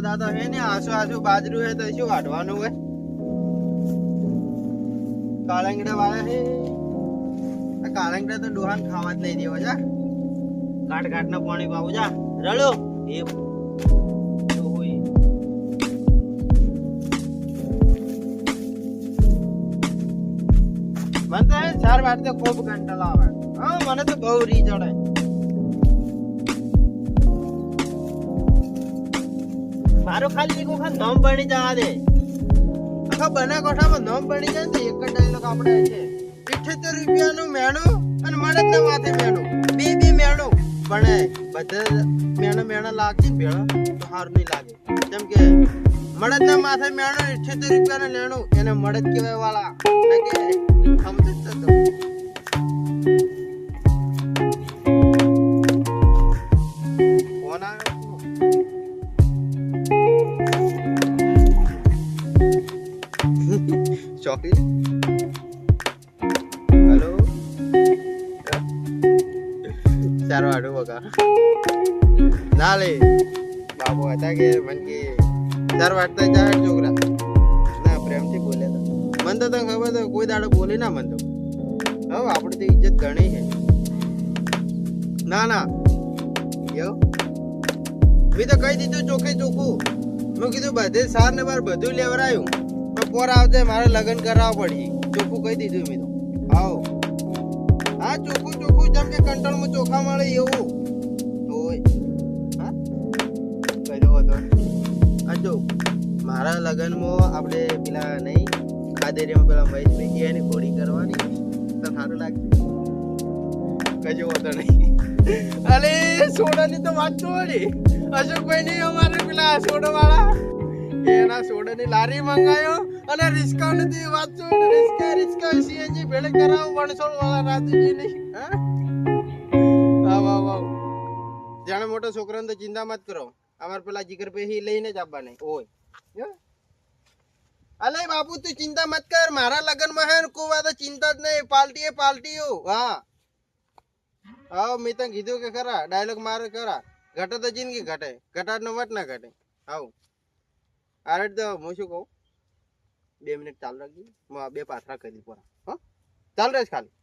દાદા હે ને આસુ આસુ બાજરું હે તો શું વાઢવાનું હોય કાળંગડા વાળા હે આ કાળંગડા તો ડોહાન ખાવા જ નહીં દેવા જા કાટ કાટ ના પાણી પાવું જા રળો એ મને તો ચાર વાટતે ખૂબ કંટાળો આવે હા મને તો બહુ રી ચડે મારો ખાલી એક વખત નોમ બની જવા દે આખા બના કોઠામાં નોમ બની જાય તો એક જ ડાયલોગ આપણે છે 78 રૂપિયાનું મેણું અને મળદના માથે મેણું બે મેણું પણ બધા મેણા લાગશે ભેળો તો સારું નહીં લાગે કેમ કે મળદના માથે મેણું 78 રૂપિયાનું લેણું એને મળદ કહેવાય વાળા કે સમજ તો ફોન આવ્યો ચોકી હેલો સારો આડો બગા ના લે બાબુ હતા કે મન કે ચાર વાટતા જાય છોકરા ના પ્રેમથી બોલે તો મન તો તને ખબર તો કોઈ દાડો બોલી ના મન તો હવે આપણે તો ઇજ્જત ઘણી છે ના ના એવું મેં તો કહી દીધું ચોખ્ખે ચોખ્ખું મેં કીધું બધે સાર ને બાર બધું લેવરાયું તો પોર આવતે મારે લગ્ન કરાવવા પડી ચોખ્ખું કહી દીધું મેં તો આવો હા ચોખ્ખું જેમ કે કંટ્રોલમાં ચોખા મળે એવું ઓય હા કહી દો તો આ જો મારા લગ્નમાં આપણે પેલા નહીં ખાદેરીમાં પેલા મહેશભાઈ ગયા એની ઘોડી કરવાની તો સારું લાગશે કજો હોતો નહીં અરે સોડાની તો વાત છોડી અશોકભાઈ નહીં અમારે પેલા સોડા વાળા એના સોડાની લારી મંગાયો અને રિસ્કા નથી વાત છોડ રિસ્કા સીએનજી ભેળે કરાવું વણસોડ વાળા રાજુજી નહીં હા વાવ જાણે મોટો છોકરાને તો ચિંતા મત કરો અમાર પેલા જીગર પેહી લઈને જ આવવા નહીં ઓય અલે બાપુ તું ચિંતા મત કર મારા લગનમાં હે કોઈ તો ચિંતા જ નહીં પાર્ટીઓ હા હા મેં તને કીધું કે ખરા ડાયલોગ મારે ખરા ઘટે તો જિંદગી ઘટે ઘટાડનો વટ ના ઘટે આવું આરે તો હું શું કહું 2 મિનિટ ચાલુ રાખજે બે પાથરા કરી પોરા હા ચાલ રેસ ખાલી